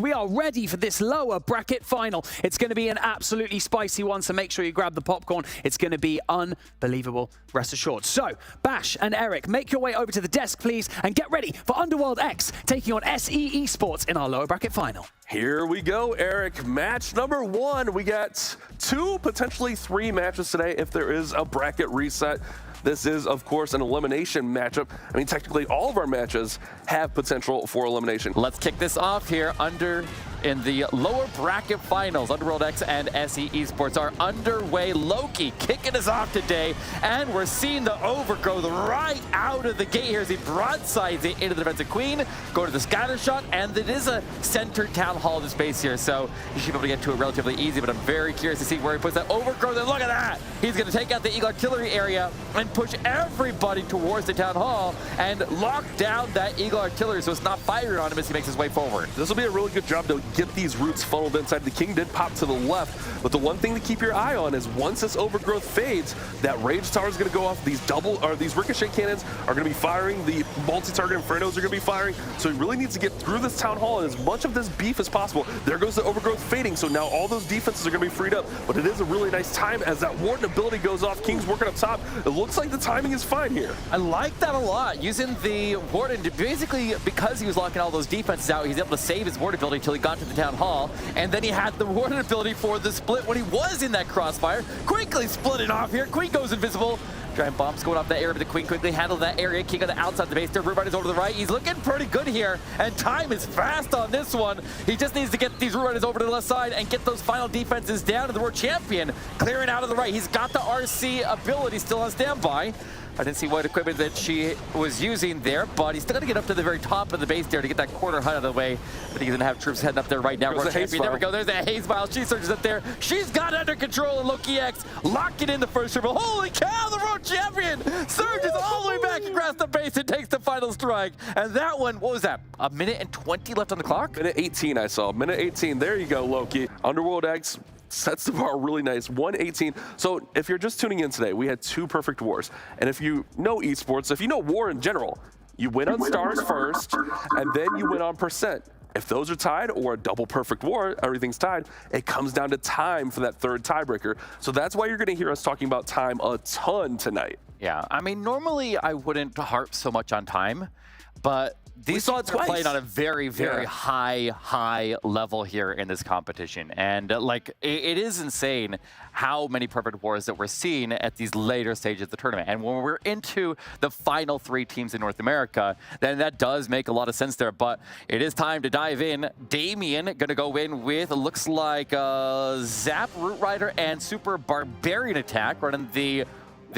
We are ready for this lower bracket final. It's going to be an absolutely spicy one, so make sure you grab the popcorn. It's going to be unbelievable, rest assured. So, Bash and Eric, make your way over to the desk, please, and get ready for Underworld X taking on SE Esports in our lower bracket final. Here we go, Eric. Match number 1. We got 2, potentially 3 matches today if there is a bracket reset. This is, of course, an elimination matchup. I mean, technically, all of our matches have potential for elimination. Let's kick this off here in the lower bracket finals. Underworld X and SE Esports are underway. Loki kicking us off today, and we're seeing the overgrowth right out of the gate here as he broadsides it into the defensive queen, go to the scatter shot, and it is a centered town hall in the space here, so you should be able to get to it relatively easy, but I'm very curious to see where he puts that overgrowth, and look at that! He's going to take out the Eagle Artillery area and push everybody towards the town hall and lock down that Eagle Artillery so it's not firing on him as he makes his way forward. This will be a really good job to get these roots funneled inside. The King did pop to the left, but the one thing to keep your eye on is once this overgrowth fades, that Rage Tower is going to go off. These ricochet cannons are going to be firing. The multi-target Infernos are going to be firing. So he really needs to get through this town hall and as much of this beef as possible. There goes the overgrowth fading, so now all those defenses are going to be freed up. But it is a really nice time as that Warden ability goes off. King's working up top. It looks like the timing is fine here. I like that a lot. Using the Warden to basically, because he was locking all those defenses out, he's able to save his Warden ability until he got to the town hall, and then he had the Warden ability for the split when he was in that crossfire. Quickly splitting off here. Queen goes invisible. Giant bombs going off that area, but the Queen quickly handled that area. King on the outside of the base there. Root Riders over to the right. He's looking pretty good here, and time is fast on this one. He just needs to get these Root Riders over to the left side and get those final defenses down to the World Champion. Clearing out of the right. He's got the RC ability still on standby. I didn't see what equipment that she was using there, but he's still got to get up to the very top of the base there to get that corner hut out of the way. I think he's going to have troops heading up there right now. There we go. There's a haze vial. She surges up there. She's got it under control, and Loki X locking in the first triple. Holy cow, the World Champion surges all the way back across the base and takes the final strike. And that one, what was that? A minute and 20 left on the clock? Minute 18 I saw. Minute 18. There you go, Loki. Underworld X sets the bar really nice, 118. So if you're just tuning in today, we had 2 perfect wars. And if you know esports, if you know war in general, you win on stars first, and then you win on percent. If those are tied or a double perfect war, everything's tied, it comes down to time for that third tiebreaker. So that's why you're gonna hear us talking about time a ton tonight. Yeah, I mean, normally I wouldn't harp so much on time, but these teams are playing on a very, very high level here in this competition. And like, it is insane how many perfect wars that we're seeing at these later stages of the tournament. And when we're into the final 3 teams in North America, then that does make a lot of sense there. But it is time to dive in. Damien gonna go in with, looks like Zap, Root Rider, and Super Barbarian attack running the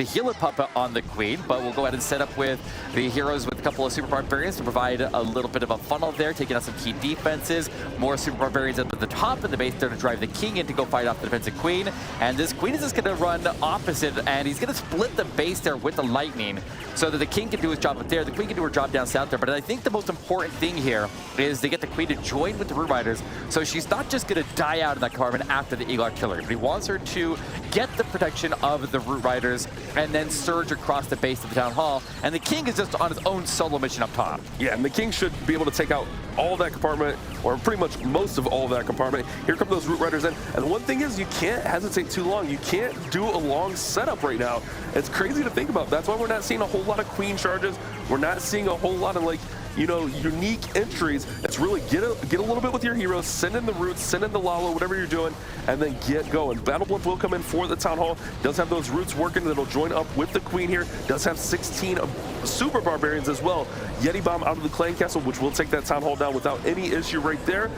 healer puppet on the Queen, but we'll go ahead and set up with the heroes with a couple of Super Barbarians to provide a little bit of a funnel there, taking out some key defenses. More Super Barbarians up at the top of the base there to drive the King in to go fight off the defensive Queen. And this Queen is just going to run opposite, and he's going to split the base there with the Lightning so that the King can do his job up there, the Queen can do her job down south there. But I think the most important thing here is to get the Queen to join with the Root Riders, so she's not just going to die out in that compartment after the Eagle Artillery, but he wants her to get the protection of the Root Riders and then surge across the base of the town hall. And the King is just on his own solo mission up top. Yeah, and the King should be able to take out all that compartment, or pretty much most of all that compartment. Here come those Root Riders in. And the one thing is, you can't hesitate too long. You can't do a long setup right now. It's crazy to think about. That's why we're not seeing a whole lot of Queen charges. We're not seeing a whole lot of, like, you know, unique entries. It's really get a little bit with your heroes, send in the roots, send in the Lalo, whatever you're doing, and then get going. Battle Blimp will come in for the Town Hall. Does have those roots working that'll join up with the Queen here. Does have 16 Super Barbarians as well. Yeti Bomb out of the Clan Castle, which will take that Town Hall down without any issue right there.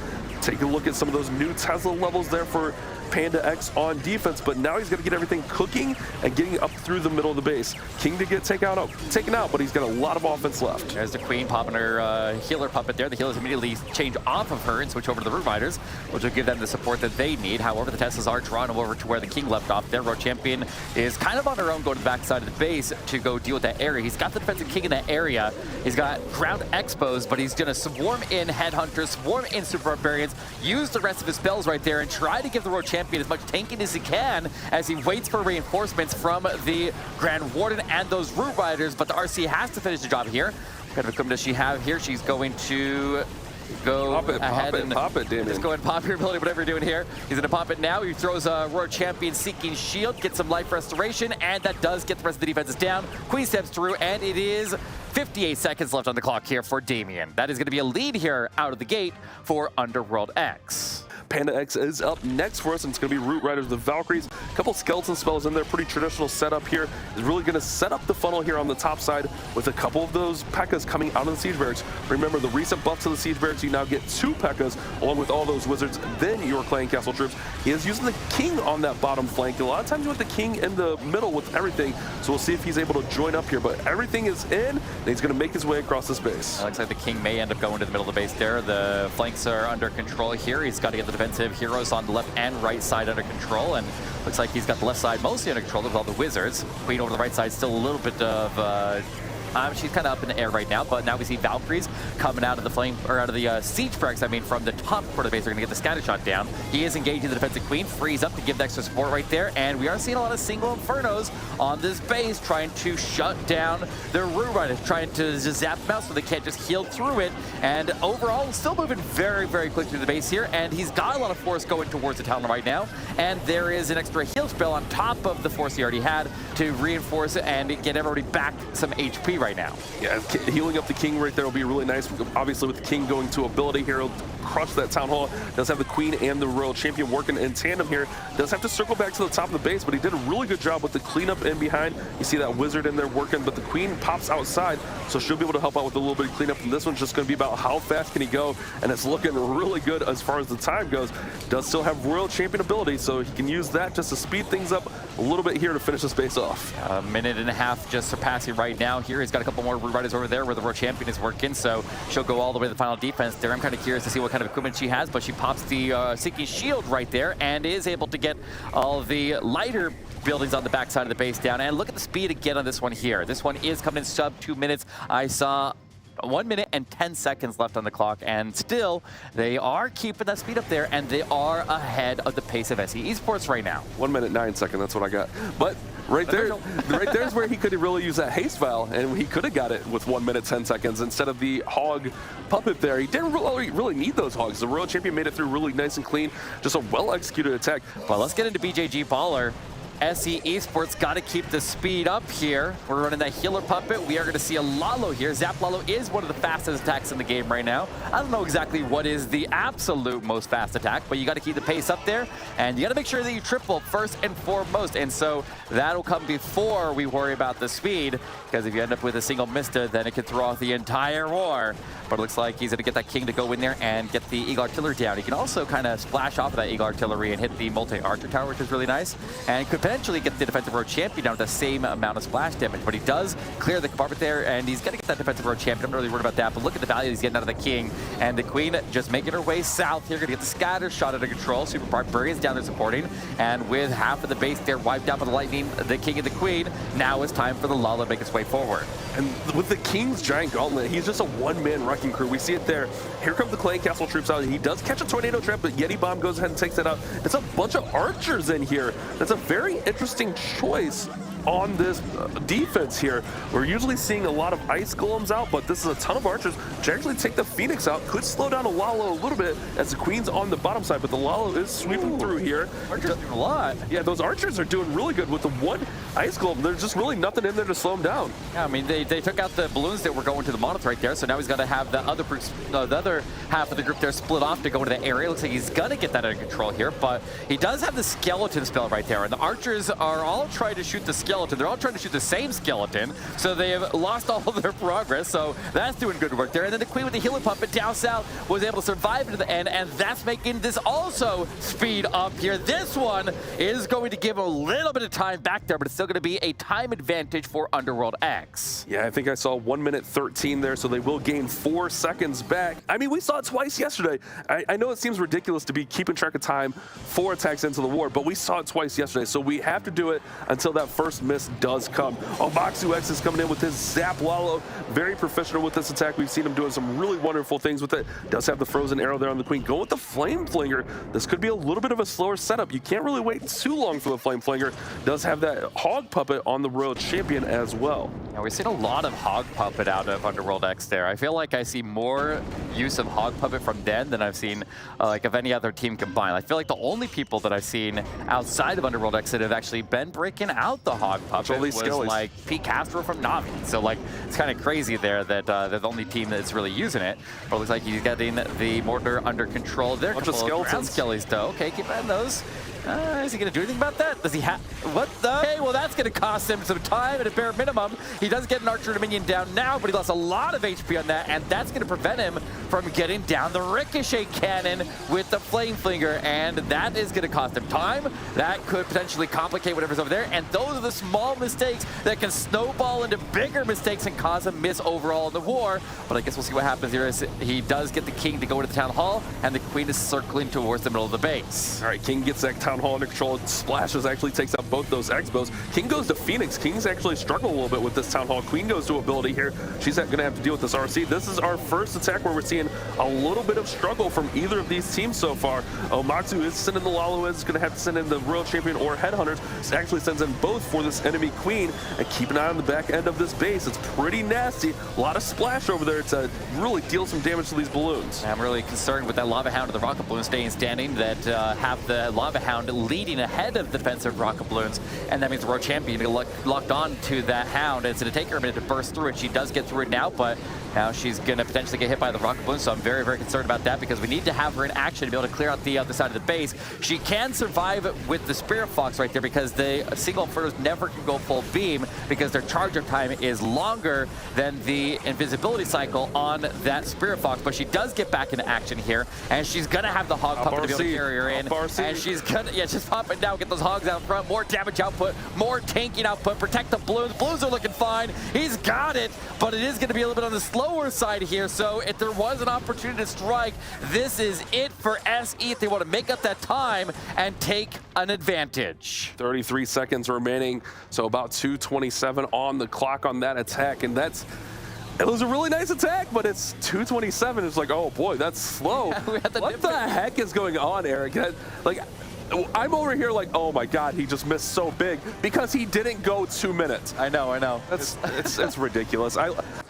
Take a look at some of those new Tesla levels there for Panda X on defense, but now he's going to get everything cooking and getting up through the middle of the base. King to get taken out, but he's got a lot of offense left. There's the Queen popping her healer puppet there. The healers immediately change off of her and switch over to the Root Riders, which will give them the support that they need. However, the Teslas are drawn over to where the King left off. Their World Champion is kind of on her own going to the backside of the base to go deal with that area. He's got the defensive King in that area. He's got ground expos, but he's going to swarm in Headhunters, swarm in Super Barbarians, use the rest of his spells right there, and try to give the World Champion as much tanking as he can as he waits for reinforcements from the Grand Warden and those Root Riders. But the RC has to finish the job here. What kind of equipment does she have here? She's going to go Pop it, ahead and pop it, Damien. just go ahead and pop your ability, whatever you're doing here. He's gonna pop it now. He throws a Royal Champion Seeking Shield, gets some life restoration, and that does get the rest of the defenses down. Queen steps through, and it is 58 seconds left on the clock here for Damien. That is gonna be a lead here out of the gate for Underworld X. Panda X is up next for us, and it's going to be Root Riders with Valkyries. A couple skeleton spells in there, pretty traditional setup here. Is really going to set up the funnel here on the top side with a couple of those P.E.K.K.A.s coming out of the Siege Barracks. Remember, the recent buff to the Siege Barracks, you now get 2 P.E.K.K.A.s along with all those wizards, then your Clan Castle troops. He is using the King on that bottom flank. A lot of times you want the King in the middle with everything, so we'll see if he's able to join up here. But everything is in, and he's going to make his way across this base. It looks like the King may end up going to the middle of the base there. The flanks are under control here. He's got to get the defensive heroes on the left and right side under control, and looks like he's got the left side mostly under control with all the wizards. Queen over the right side, still a little bit of she's kind of up in the air right now, but now we see Valkyries coming out of the flame, or out of the siege barracks. I mean, from the top part of the base, they're going to get the scatter shot down. He is engaging the defensive Queen, frees up to give the extra support right there, and we are seeing a lot of single Infernos on this base trying to shut down their Root Riders, trying to just zap them out so they can't just heal through it. And overall, still moving very, very quick through the base here, and he's got a lot of force going towards the town right now, and there is an extra heal spell on top of the force he already had to reinforce it and get everybody back some HP right now. Yeah, healing up the King right there will be really nice. Obviously, with the King going to ability here, he'll crush that Town Hall. Does have the Queen and the Royal Champion working in tandem here. Does have to circle back to the top of the base, but he did a really good job with the cleanup in behind. You see that Wizard in there working, but the Queen pops outside, so she'll be able to help out with a little bit of cleanup. And this one's just going to be about how fast can he go, and it's looking really good as far as the time goes. Does still have Royal Champion ability, so he can use that just to speed things up a little bit here to finish this base off. A minute and a half just surpassing right now here. He's got a couple more Root Riders over there where the Royal Champion is working, so she'll go all the way to the final defense there. I'm kind of curious to see what kind of equipment she has, but she pops the Seeking Shield right there and is able to get all the lighter buildings on the backside of the base down. And look at the speed again on this one here. This one is coming in sub 2 minutes. I saw 1 minute and 10 seconds left on the clock, and still they are keeping that speed up there, and they are ahead of the pace of SE Esports right now. 1 minute 9 seconds, that's what I got. But right there, right there's where he could really use that haste vial, and he could have got it with 1 minute 10 seconds instead of the hog puppet there. He didn't really need those hogs. The Royal Champion made it through really nice and clean. Just a well-executed attack. Well, let's get into BJG Baller. SE Esports got to keep the speed up here. We're running that healer puppet. We are going to see a Lalo here. Zap Lalo is one of the fastest attacks in the game right now. I don't know exactly what is the absolute most fast attack, but you got to keep the pace up there, and you got to make sure that you triple first and foremost. And so that'll come before we worry about the speed, because if you end up with a single Mista, then it can throw off the entire war. But it looks like he's going to get that King to go in there and get the Eagle Artillery down. He can also kind of splash off of that Eagle Artillery and hit the multi-archer tower, which is really nice, and could potentially get the defensive road champion down with the same amount of splash damage. But he does clear the compartment there, and he's going to get that defensive road champion. I'm not really worried about that, but look at the value he's getting out of the King. And the Queen just making her way south here, going to get the scatter shot under control. Super Barbarians down there supporting, and with half of the base there wiped out by the Lightning, the King and the Queen, now it's time for the Lala to make its way forward. And with the King's Giant Gauntlet, he's just a one-man wrecking crew. We see it there. Here come the Clan Castle troops out. He does catch a tornado trap, but Yeti Bomb goes ahead and takes that out. It's a bunch of archers in here. That's a very interesting choice on this defense here. We're usually seeing a lot of ice golems out, but this is a ton of archers to actually take the Phoenix out. Could slow down a Lalo a little bit as the Queen's on the bottom side, but the Lalo is sweeping through here. Archers doing a lot. Yeah, those archers are doing really good with the one ice golem. There's just really nothing in there to slow them down. Yeah, I mean, they took out the balloons that were going to the monolith right there, so now he's got to have the other half of the group there split off to go into the area. Looks like he's going to get that under control here, but he does have the skeleton spell right there, and the archers are all trying to shoot the skeleton. They're all trying to shoot the same skeleton, so they have lost all of their progress, so that's doing good work there. And then the Queen with the healer puppet down south was able to survive into the end, and that's making this also speed up here. This one is going to give a little bit of time back there, but it's still going to be a time advantage for Underworld X. Yeah, I think I saw 1 minute 13 there, so they will gain 4 seconds back. I mean, we saw it twice yesterday. I know it seems ridiculous to be keeping track of time 4 attacks into the war, but we saw it twice yesterday, so we have to do it until that first miss does come. Omaksu X is coming in with his Zap Lalo. Very professional with this attack. We've seen him doing some really wonderful things with it. Does have the frozen arrow there on the Queen. Go with the Flame Flinger. This could be a little bit of a slower setup. You can't really wait too long for the Flame Flinger. Does have that Hog Puppet on the Royal Champion as well. Yeah, we've seen a lot of Hog Puppet out of Underworld X there. I feel like I see more use of Hog Puppet from Den than I've seen like of any other team combined. I feel like the only people that I've seen outside of Underworld X that have actually been breaking out the Hog Puppet was like Pete Castro from Navi. So like it's kind of crazy there that they're the only team that's really using it. But it looks like he's getting the mortar under control. There, bunch of skeletons. Skellies though. Okay, keep an eye on those. Is he going to do anything about that? Does he have... What the... Okay, well, that's going to cost him some time at a bare minimum. He does get an Archer Dominion down now, but he lost a lot of HP on that, and that's going to prevent him from getting down the Ricochet Cannon with the Flame Flinger, and that is going to cost him time. That could potentially complicate whatever's over there, and those are the small mistakes that can snowball into bigger mistakes and cause a miss overall in the war. But I guess we'll see what happens here as he does get the King to go into the Town Hall, and the Queen is circling towards the middle of the base. All right, King gets that Town Hall under control. Splashes actually takes out both those X-Bows. King goes to Phoenix. King's actually struggled a little bit with this Town Hall. Queen goes to ability here. She's going to have to deal with this RC. This is our first attack where we're seeing a little bit of struggle from either of these teams so far. Omaksu is sending the Lalo, is going to have to send in the Royal Champion or Headhunters. It actually sends in both for this enemy Queen. And keep an eye on the back end of this base. It's pretty nasty. A lot of splash over there to really deal some damage to these balloons. I'm really concerned with that Lava Hound and the Rocket Balloon staying standing, that have the Lava Hound leading ahead of the defensive Rocket Balloons, and that means the Royal Champion locked on to that Hound. It's going to take her a minute to burst through it. She does get through it now, but now she's going to potentially get hit by the Rocket Balloon, so I'm very, very concerned about that because we need to have her in action to be able to clear out the other side of the base. She can survive with the Spirit Fox right there because the single Infernos never can go full beam because their charge-up time is longer than the invisibility cycle on that Spirit Fox, but she does get back into action here, and she's going to have the Hog Puppet to be able to carry her in, and she's going to, just pop it down, get those Hogs out front, more damage output, more tanking output, protect the Balloons. Balloons are looking fine. He's got it, but it is going to be a little bit on the slower side here, so if there was an opportunity to strike, this is it for SE if they want to make up that time and take an advantage. 33 seconds remaining, so about 2:27 on the clock on that attack, and it was a really nice attack, but it's 2:27. It's like, oh boy, that's slow. What the heck is going on, Eric? I'm over here like, oh my God, he just missed so big because he didn't go 2 minutes. I know. It's ridiculous.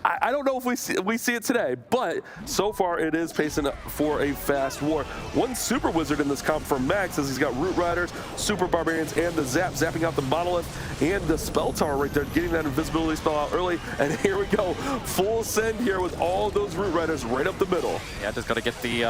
I don't know if we see it today, but so far it is pacing for a fast war. One Super Wizard in this comp for Max as he's got Root Riders, Super Barbarians, and the zapping out the Monolith and the Spell Tower right there, getting that invisibility spell out early. And here we go, full send here with all those Root Riders right up the middle. Yeah, just got to get the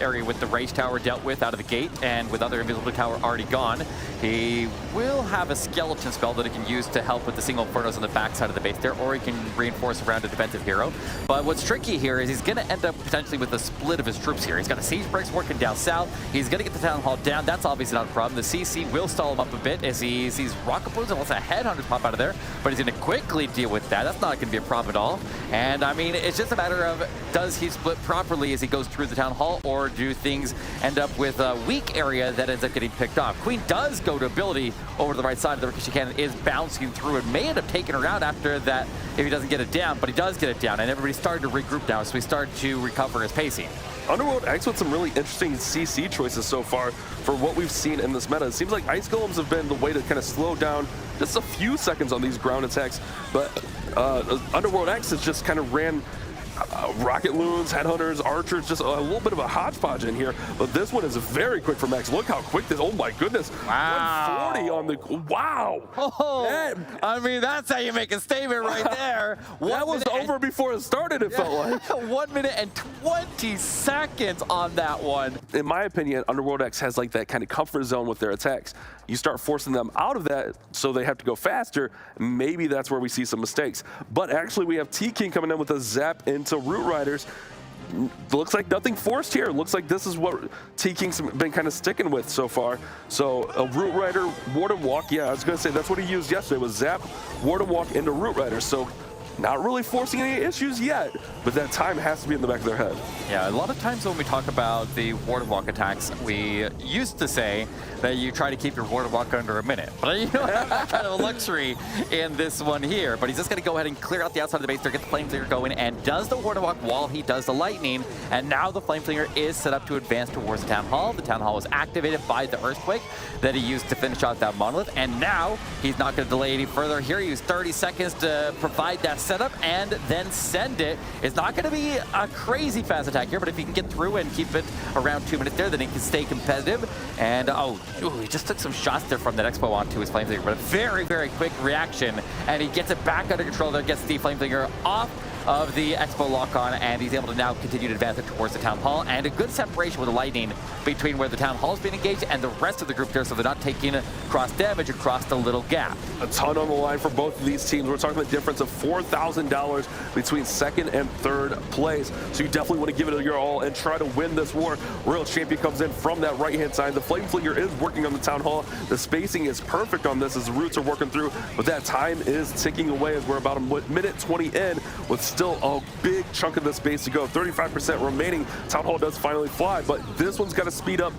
area with the Rage Tower dealt with out of the gate, and with other invisibility tower already gone, he will have a skeleton spell that he can use to help with the single Infernos on the backside of the base there, or he can reinforce around a defensive hero. But what's tricky here is he's going to end up potentially with a split of his troops here. He's got a Siege Breaks working down south. He's going to get the Town Hall down. That's obviously not a problem. The CC will stall him up a bit as he sees Rocket Balloons and lets a Headhunters pop out of there, but he's going to quickly deal with that. That's not going to be a problem at all. And I mean, it's just a matter of, does he split properly as he goes through the Town Hall, or do things end up with a weak area that ends up getting picked off? Queen does go to ability over to the right side of the Ricochet Cannon, is bouncing through and may end up taking her out after that if he doesn't get it down, but he does get it down, and everybody's starting to regroup now, so we start to recover his pacing. Underworld X with some really interesting CC choices so far for what we've seen in this meta. It seems like Ice Golems have been the way to kind of slow down just a few seconds on these ground attacks, but Underworld X has just kind of ran Rocket Loons, Headhunters, Archers, just a little bit of a hodgepodge in here. But this one is very quick for Max. Look how quick this, oh my goodness. Wow. 140 on the, wow. Oh, I mean, that's how you make a statement right there. That was over before it started, it felt like. 1 minute and 20 seconds on that one. In my opinion, Underworld X has like that kind of comfort zone with their attacks. You start forcing them out of that so they have to go faster. Maybe that's where we see some mistakes. But actually we have T-King coming in with a zap into Root Riders. Looks like nothing forced here. Looks like this is what T-King's been kind of sticking with so far. So a Root Rider, Warden Walk, yeah, I was gonna say that's what he used yesterday, was zap, Warden Walk into Root Riders. So not really forcing any issues yet, but that time has to be in the back of their head. Yeah, a lot of times when we talk about the ward walk attacks, we used to say that you try to keep your ward walk under a minute. But you don't have that kind of luxury in this one here. But he's just going to go ahead and clear out the outside of the base there, get the Flameslinger going, and does the ward walk while he does the lightning. And now the Flameslinger is set up to advance towards the Town Hall. The Town Hall was activated by the Earthquake that he used to finish off that Monolith. And now he's not going to delay any further here. He used 30 seconds to provide that setup and then send it. It's not going to be a crazy fast attack here, but if he can get through and keep it around 2 minutes there, then he can stay competitive. And he just took some shots there from that Expo onto his Flameslinger, but a very, very quick reaction, and he gets it back under control there, gets the Flameslinger off of the Expo lock-on, and he's able to now continue to advance it towards the Town Hall, and a good separation with the lightning between where the Town Hall is being engaged and the rest of the group there, so they're not taking cross damage across the little gap. A ton on the line for both of these teams. We're talking the difference of $4,000 between second and third place, so you definitely want to give it your all and try to win this war. Royal Champion comes in from that right-hand side. The Flameslinger is working on the Town Hall. The spacing is perfect on this as the roots are working through, but that time is ticking away as we're about a minute 20 in with still a big chunk of this base to go. 35% remaining. Town Hall does finally fly, but this one's got to speed up.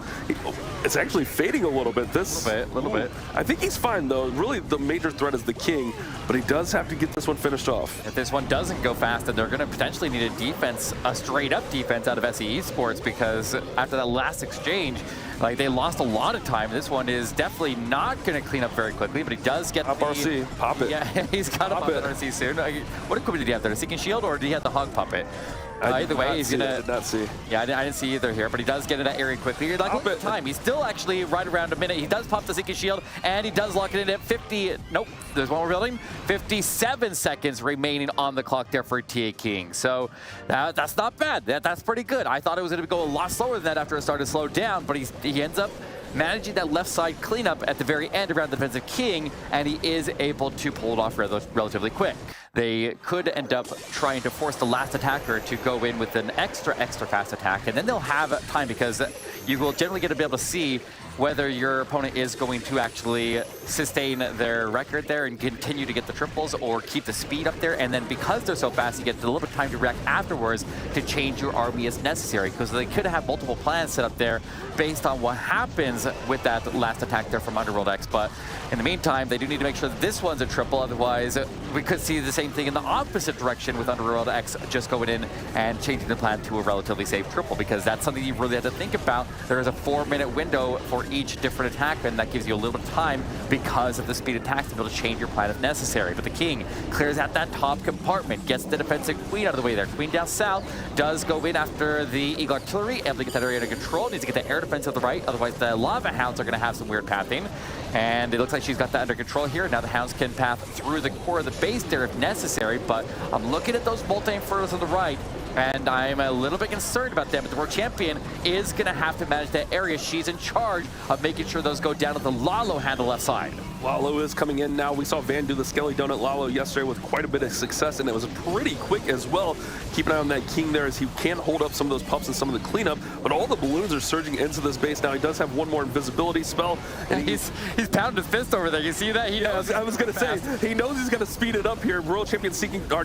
It's actually fading a little bit. Little bit. I think he's fine though. Really, the major threat is the King, but he does have to get this one finished off. If this one doesn't go fast, then they're going to potentially need a defense, a straight-up defense out of SE Esports, because after that last exchange, like, they lost a lot of time. This one is definitely not going to clean up very quickly, but he does get Pop RC. Pop it. Yeah, he's got to pop that RC soon. What equipment did he have there? A Seeking Shield, or did he have the Hog Puppet? Either way, he's going to... I did not see. Yeah, I didn't see either here, but he does get in that area quickly. Like, look at the time. He's still actually right around a minute. He does pop the Seeking Shield, and he does lock it in at 50... Nope, there's one more building. 57 seconds remaining on the clock there for TA King. So that's not bad. That's pretty good. I thought it was going to go a lot slower than that after it started to slow down, but he ends up managing that left side cleanup at the very end around the defensive King, and he is able to pull it off relatively quick. They could end up trying to force the last attacker to go in with an extra fast attack, and then they'll have time, because you will generally get to be able to see whether your opponent is going to actually sustain their record there and continue to get the triples or keep the speed up there. And then because they're so fast, you get a little bit of time to react afterwards to change your army as necessary, because they could have multiple plans set up there based on what happens with that last attack there from Underworld X. But in the meantime, they do need to make sure that this one's a triple, otherwise we could see the same thing in the opposite direction with Underworld X just going in and changing the plan to a relatively safe triple, because that's something you really have to think about. There is a 4-minute window for each different attack, and that gives you a little bit of time because of the speed attacks to be able to change your plan if necessary. But the King clears out that top compartment, gets the defensive Queen out of the way there. Queen down south does go in after the Eagle Artillery, able to get that area under control. Needs to get the air defense to the right, otherwise the Lava Hounds are going to have some weird pathing. And it looks like she's got that under control here. Now the Hounds can path through the core of the base there if necessary, but I'm looking at those multi-infernos on the right, and I'm a little bit concerned about them. But the World Champion is going to have to manage that area. She's in charge of making sure those go down to the Lalo handle left side. Lalo is coming in now. We saw Van do the Skelly Donut Lalo yesterday with quite a bit of success, and it was pretty quick as well. Keep an eye on that King there as he can hold up some of those pups and some of the cleanup, but all the balloons are surging into this base now. He does have one more invisibility spell, and he's pounding his fist over there. You see that? I was going to say, he knows he's going to speed it up here. World Champion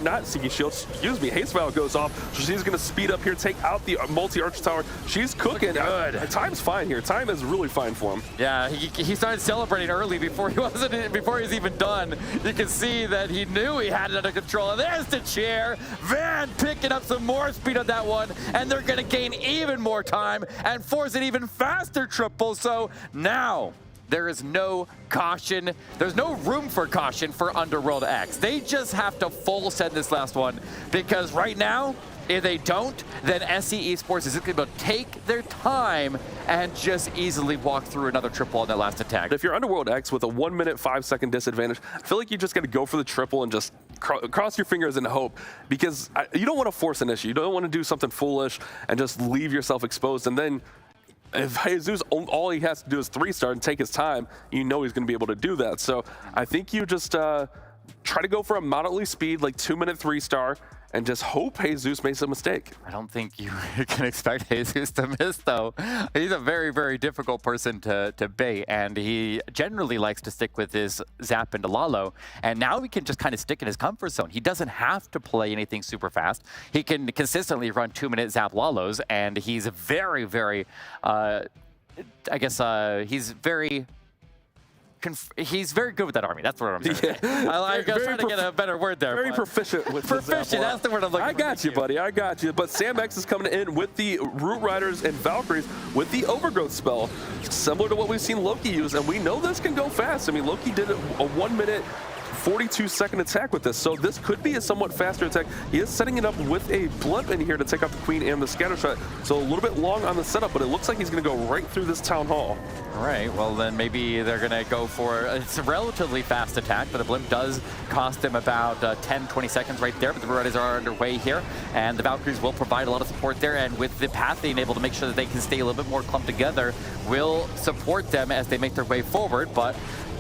not Seeking Shield, excuse me, Haste Valve goes off, so she's going to speed up here, take out the multi-arch tower. She's cooking. Good. Time's fine here. Time is really fine for him. Yeah, he started celebrating early before he was even done. You can see that he knew he had it under control. And there's the chair. Van picking up some more speed on that one, and they're going to gain even more time and force an even faster triple. So now there is no caution. There's no room for caution for Underworld X. They just have to full send this last one, because right now, if they don't, then SE Esports is going to be able to take their time and just easily walk through another triple on that last attack. If you're Underworld X with a 1 minute, 5 second disadvantage, I feel like you just got to go for the triple and just cross your fingers and hope, because you don't want to force an issue. You don't want to do something foolish and just leave yourself exposed. And then if Jesus, all he has to do is 3-star and take his time, you know he's going to be able to do that. So I think you just try to go for a moderately speed, like 2-minute 3-star, and just hope Jesus makes a mistake. I don't think you can expect Jesus to miss, though. He's a very, very difficult person to bait, and he generally likes to stick with his Zap into Lalo, and now he can just kind of stick in his comfort zone. He doesn't have to play anything super fast. He can consistently run 2-minute Zap Lalos, and he's very, very, he's very good with that army. That's what I'm trying to say. I was trying to get a better word there. Very proficient with proficient. That's the word I'm looking for. I got you, buddy. I got you. But Sam X is coming in with the Root Riders and Valkyries with the Overgrowth spell, similar to what we've seen Loki use. And we know this can go fast. I mean, Loki did a 1-minute 42-second attack with this, so this could be a somewhat faster attack. He is setting it up with a blimp in here to take out the Queen and the scatter shot, so a little bit long on the setup, but it looks like he's going to go right through this Town Hall. All right, well then maybe they're going to go for, it's a relatively fast attack, but the blimp does cost him about 10-20 seconds right there, but the Riders are underway here, and the Valkyries will provide a lot of support there, and with the path being able to make sure that they can stay a little bit more clumped together, will support them as they make their way forward, but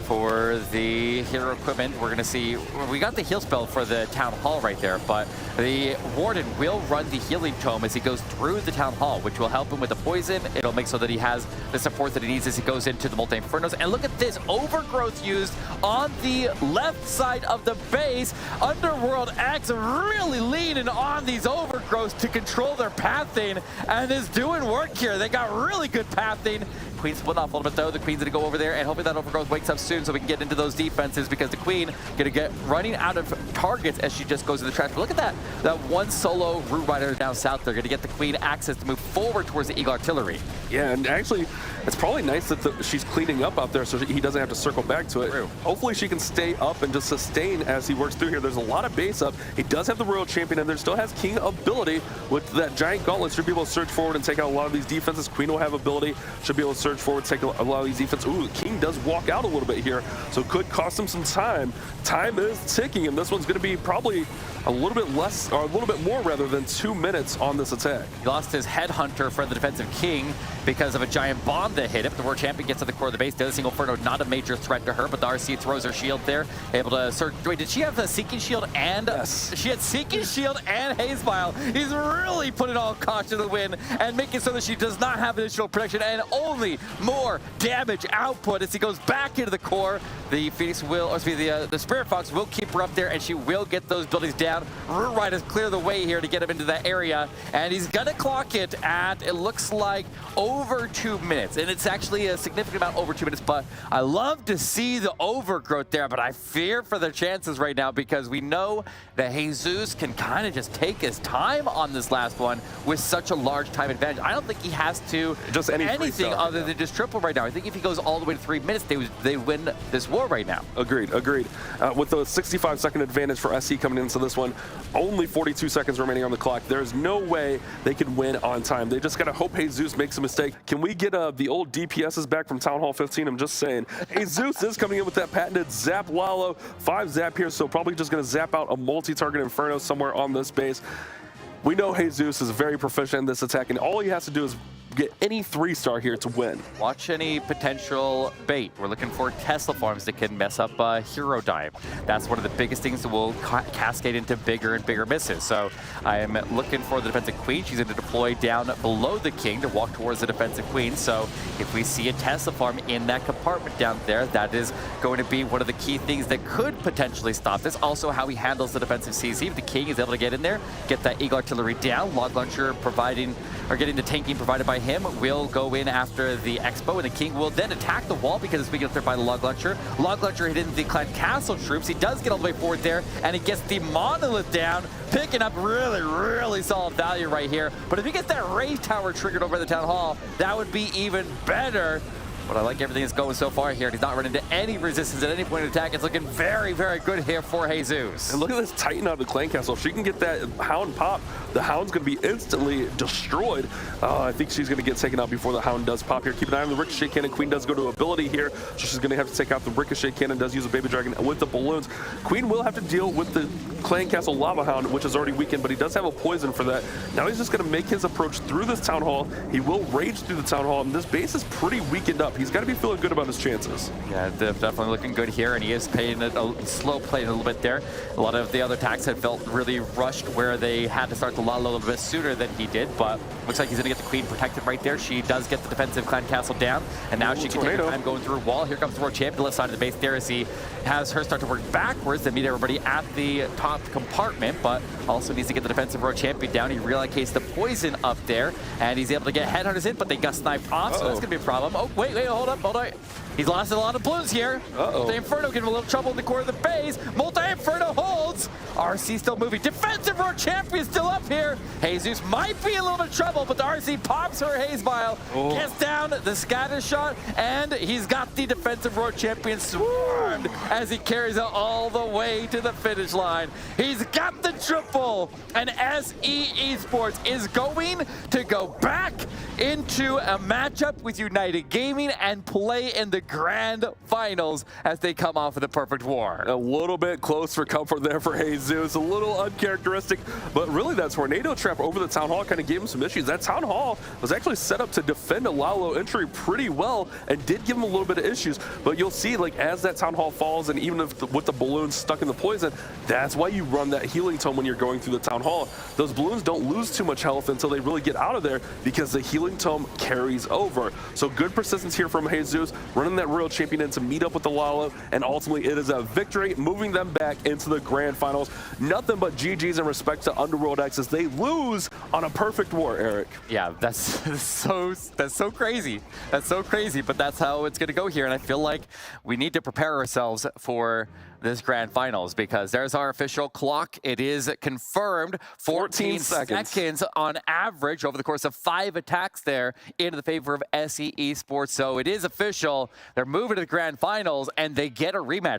for the hero equipment, we're going to see, we got the heal spell for the Town Hall right there, but the Warden will run the healing tome as he goes through the Town Hall, which will help him with the poison. It'll make so that he has the support that he needs as he goes into the multi-infernos. And look at this, Overgrowth used on the left side of the base. Underworld X really leaning on these Overgrowths to control their pathing, and is doing work here. They got really good pathing. Queen's split off a little bit though. The Queen's gonna go over there, and hopefully that Overgrowth wakes up soon so we can get into those defenses, because the Queen gonna get running out of targets as she just goes in the trash. But look at that one solo Root Rider down south. They're gonna get the Queen access to move forward towards the Eagle Artillery. Yeah, and actually, it's probably nice that she's cleaning up out there so he doesn't have to circle back to it. True. Hopefully she can stay up and just sustain as he works through here. There's a lot of base up. He does have the Royal Champion, and there still has King ability with that Giant Gauntlet. Should be able to surge forward and take out a lot of these defenses. Queen will have ability. Should be able to surge forward, take a lot of these defenses. Ooh, King does walk out a little bit here, so it could cost him some time. Time is ticking, and this one's going to be probably a little bit less, or a little bit more rather, than 2 minutes on this attack. He lost his Headhunter for the defensive King because of a giant bomb that hit him. The World Champion gets to the core of the base. The other single Inferno, not a major threat to her, but the RC throws her shield there, able to surge. Wait, did she have a Seeking Shield and? Yes. She had Seeking Shield and Haze Vial. He's really putting all caution to the wind and making so that she does not have additional protection and only more damage output as he goes back into the core. The Phoenix will, or excuse me, the Spirit Fox will keep her up there, and she will get those buildings down. Root Riders clear the way here to get him into that area, and he's gonna clock it at, it looks like, over 2 minutes. And it's actually a significant amount over 2 minutes, but I love to see the Overgrowth there, but I fear for their chances right now, because we know that Jesus can kind of just take his time on this last one with such a large time advantage. I don't think he has to just anything other than just triple right now. I think if he goes all the way to 3 minutes, they win this war right now. Agreed. With the 65-second advantage for SC coming into this one, only 42 seconds remaining on the clock. There's no way they can win on time. They just got to hope Jesus makes a mistake. Can we get the old DPSs back from Town Hall 15? I'm just saying. Jesus is coming in with that patented Zap Lalo. 5 Zap here, so probably just going to zap out a multi-target Inferno somewhere on this base. We know Jesus is very proficient in this attack, and all he has to do is get any 3-star here to win. Watch any potential bait. We're looking for Tesla farms that can mess up Hero Dive. That's one of the biggest things that will cascade into bigger and bigger misses. So I am looking for the defensive Queen. She's going to deploy down below the King to walk towards the defensive Queen. So if we see a Tesla farm in that compartment down there, that is going to be one of the key things that could potentially stop this. Also how he handles the defensive CZ. If the King is able to get in there, get that Eagle Artillery down, Log Launcher providing, or getting the tanking provided by him, will go in after the Expo, and the King will then attack the wall because it's being up there by the Log Launcher. Log Launcher hitting the Clan Castle troops. He does get all the way forward there, and he gets the Monolith down, picking up really, really solid value right here. But if he gets that Rage Tower triggered over the Town Hall, that would be even better. But I like everything that's going so far here. He's not running into any resistance at any point of attack. It's looking very, very good here for Jesus. And look at this Titan out of the Clan Castle. If she can get that Hound pop, the Hound's going to be instantly destroyed. I think she's going to get taken out before the Hound does pop here. Keep an eye on the Ricochet Cannon. Queen does go to ability here, so she's going to have to take out the Ricochet Cannon. Does use a Baby Dragon with the balloons. Queen will have to deal with the Clan Castle Lava Hound, which is already weakened, but he does have a poison for that. Now he's just going to make his approach through this Town Hall. He will rage through the Town Hall, and this base is pretty weakened up. up. He's got to be feeling good about his chances. Yeah, definitely looking good here, and he is playing it slow playing a little bit there. A lot of the other attacks had felt really rushed where they had to start the Lalo a little bit sooner than he did, but looks like he's going to get the Queen protected right there. She does get the defensive clan castle down, and now she can take her time going through a wall. Here comes the World Champion, left side of the base there as he has her start to work backwards to meet everybody at the top compartment, but also needs to get the defensive World Champion down. He relocates the poison up there, and he's able to get headhunters in, but they got sniped off, so that's going to be a problem. Oh, wait, hold up. He's lost a lot of balloons here. Multi-Inferno getting a little trouble in the corner of the base. Multi-Inferno holds. RC still moving. Defensive World Champion still up here. Jesus might be a little bit of trouble, but the RC pops her Haze Vial, gets down the scatter shot, and he's got the defensive World Champion swarmed as he carries it all the way to the finish line. He's got the triple, and SE Esports is going to go back into a matchup with United Gaming and play in the grand finals as they come off of the perfect war. A little bit close for comfort there for Jesus, a little uncharacteristic, but really that tornado trap over the Town Hall kind of gave him some issues. That Town Hall was actually set up to defend a Lalo entry pretty well and did give him a little bit of issues, but you'll see like as that Town Hall falls and even if with the balloons stuck in the poison, that's why you run that healing tome when you're going through the Town Hall. Those balloons don't lose too much health until they really get out of there because the healing tome carries over. So good persistence here from Jesus, running that Royal Champion in to meet up with the Lalo, and ultimately it is a victory, moving them back into the grand finals. Nothing but GG's in respect to Underworld X as they lose on a perfect war, Eric. Yeah, that's so crazy. That's so crazy, but that's how it's going to go here, and I feel like we need to prepare ourselves for this grand finals because there's our official clock. It is confirmed 14 seconds on average over the course of 5 attacks there into the favor of SE Esports. So it is official. They're moving to the grand finals and they get a rematch.